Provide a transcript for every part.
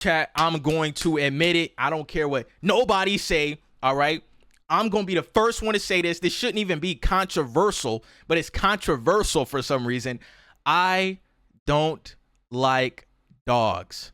Chat, I'm going to admit it. I don't care what nobody say, all right? I'm going to be the first one to say this. This shouldn't even be controversial, but it's controversial for some reason. I don't like dogs.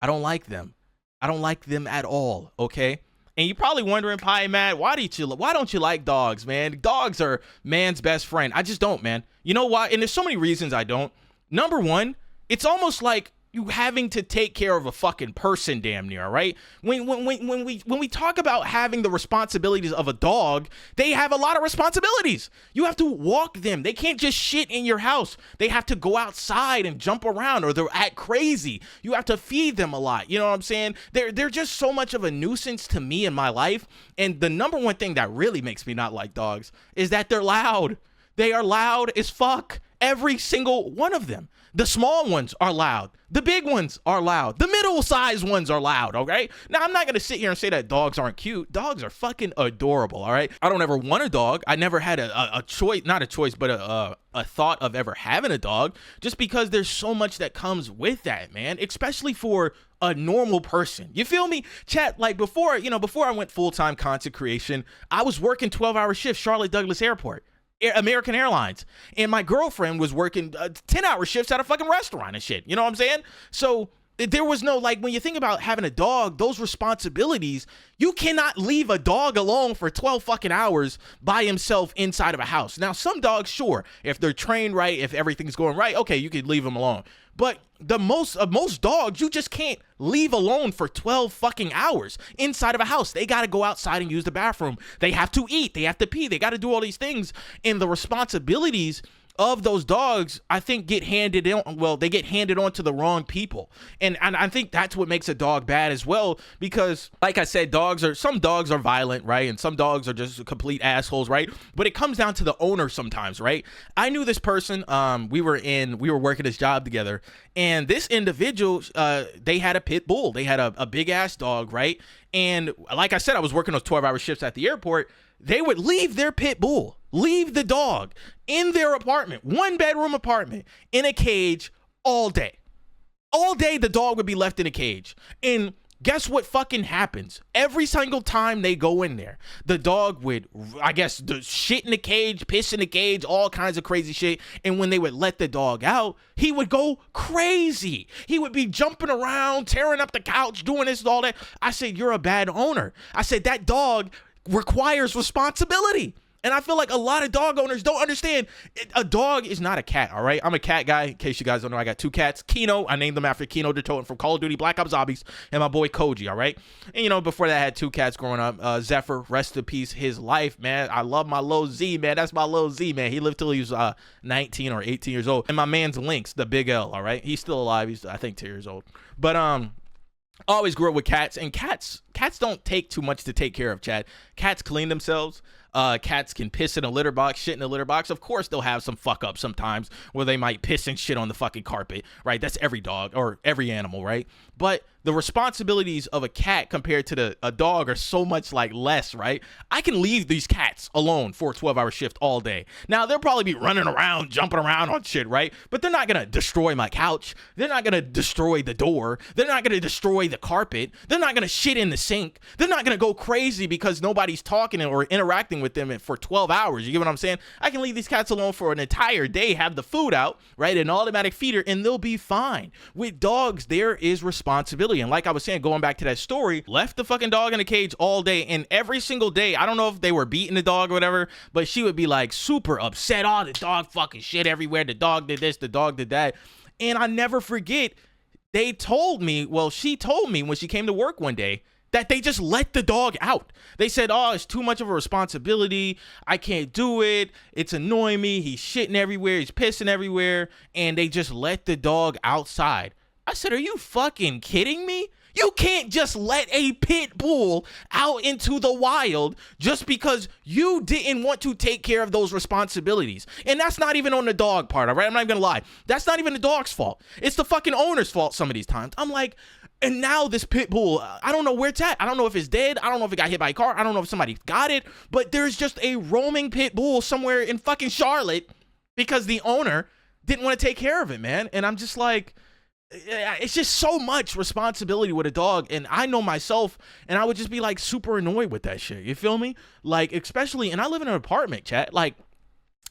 I don't like them. I don't like them at all, okay? And you're probably wondering, Pie Matt, why don't you like dogs, man? Dogs are man's best friend. I just don't, man. You know why? And there's so many reasons I don't. Number one, it's almost like you having to take care of a fucking person, damn near, right? When we talk about having the responsibilities of a dog, they have a lot of responsibilities. You have to walk them. They can't just shit in your house. They have to go outside and jump around, or they're act crazy. You have to feed them a lot. You know what I'm saying? They're just so much of a nuisance to me in my life. And the number one thing that really makes me not like dogs is that they're loud. They are loud as fuck. Every single one of them. The small ones are loud. The big ones are loud. The middle-sized ones are loud, okay? Now, I'm not going to sit here and say that dogs aren't cute. Dogs are fucking adorable, all right? I don't ever want a dog. I never had a choice, not a choice, but a thought of ever having a dog, just because there's so much that comes with that, man, especially for a normal person. You feel me? Chat, like before I went full-time content creation, I was working 12-hour shifts, Charlotte Douglas Airport. American Airlines, and my girlfriend was working 10-hour shifts at a fucking restaurant and shit. You know what I'm saying? So there was no, like, when you think about having a dog, those responsibilities, you cannot leave a dog alone for 12 fucking hours by himself inside of a house. Now, some dogs, sure, if they're trained right, if everything's going right, okay, you could leave them alone. But most dogs, you just can't leave alone for 12 fucking hours inside of a house. They got to go outside and use the bathroom. They have to eat. They have to pee. They got to do all these things. And the responsibilities of those dogs, I think, get handed on. Well, they get handed on to the wrong people. And I think that's what makes a dog bad as well, because like I said, some dogs are violent, right? And some dogs are just complete assholes, right? But it comes down to the owner sometimes, right? I knew this person, we were working this job together, and this individual, they had a pit bull. They had a big ass dog, right? And like I said, I was working those 12-hour shifts at the airport. They would leave their pit bull, leave the dog in their apartment, 1-bedroom apartment, in a cage all day. All day, the dog would be left in a cage. And guess what fucking happens? Every single time they go in there, the dog would, I guess, shit in the cage, piss in the cage, all kinds of crazy shit. And when they would let the dog out, he would go crazy. He would be jumping around, tearing up the couch, doing this and all that. I said, you're a bad owner. I said, that dog requires responsibility. And I feel like a lot of dog owners don't understand. A dog is not a cat, all right? I'm a cat guy. In case you guys don't know, I got 2 cats. Kino, I named them after Kino der Toten from Call of Duty Black Ops Zombies, and my boy Koji, all right? And, before that, I had 2 cats growing up. Zephyr, rest in peace, his life, man. I love my little Z, man. That's my little Z, man. He lived till he was 19 or 18 years old. And my man's Lynx, the big L, all right? He's still alive. He's, I think, 2 years old. But, I always grew up with cats, and cats don't take too much to take care of, Chad. Cats clean themselves. Cats can piss in a litter box, shit in a litter box. Of course, they'll have some fuck up sometimes where they might piss and shit on the fucking carpet, right? That's every dog or every animal, right? But the responsibilities of a cat compared to a dog are so much like less, right? I can leave these cats alone for a 12-hour shift all day. Now, they'll probably be running around, jumping around on shit, right? But they're not going to destroy my couch. They're not going to destroy the door. They're not going to destroy the carpet. They're not going to shit in the sink. They're not going to go crazy because nobody's talking or interacting with them for 12 hours. You get what I'm saying? I can leave these cats alone for an entire day, have the food out, right? An automatic feeder, and they'll be fine. With dogs, there is responsibility. And like I was saying, going back to that story, left the fucking dog in a cage all day, and every single day, I don't know if they were beating the dog or whatever, but she would be like super upset. Oh, the dog fucking shit everywhere. The dog did this, the dog did that. And I never forget, she told me when she came to work one day, that they just let the dog out. They said, oh, it's too much of a responsibility. I can't do it. It's annoying me. He's shitting everywhere. He's pissing everywhere. And they just let the dog outside. I said, are you fucking kidding me? You can't just let a pit bull out into the wild just because you didn't want to take care of those responsibilities. And that's not even on the dog part, all right? I'm not even gonna lie. That's not even the dog's fault. It's the fucking owner's fault some of these times. I'm like, and now this pit bull, I don't know where it's at. I don't know if it's dead. I don't know if it got hit by a car. I don't know if somebody got it. But there's just a roaming pit bull somewhere in fucking Charlotte because the owner didn't want to take care of it, man. And I'm just like, It's just so much responsibility with a dog, and I know myself, and I would just be like super annoyed with that shit. You feel me? Like, especially, and I live in an apartment, chat. Like,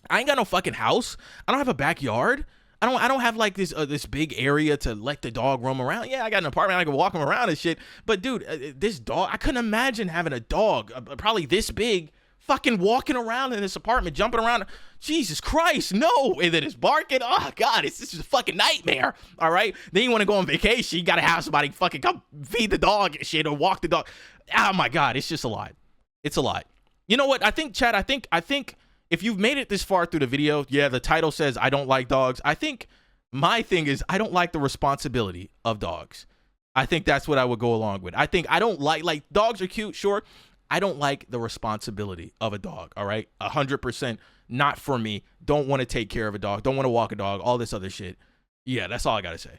I ain't got no fucking house. I don't have a backyard. I don't have like this big area to let the dog roam around. Yeah, I got an apartment. I can walk him around and shit. But dude, this dog, I couldn't imagine having a dog probably this big, fucking walking around in this apartment, jumping around. Jesus Christ, no. And then it's barking. Oh God, this is a fucking nightmare. All right. Then you want to go on vacation. You got to have somebody fucking come feed the dog and shit or walk the dog. Oh my God, it's just a lot. It's a lot. You know what? I think, Chad, I think if you've made it this far through the video, yeah, the title says I don't like dogs. I think my thing is I don't like the responsibility of dogs. I think that's what I would go along with. I think I don't like dogs are cute, sure. I don't like the responsibility of a dog, all right? 100% not for me. Don't want to take care of a dog. Don't want to walk a dog, all this other shit. Yeah, that's all I got to say.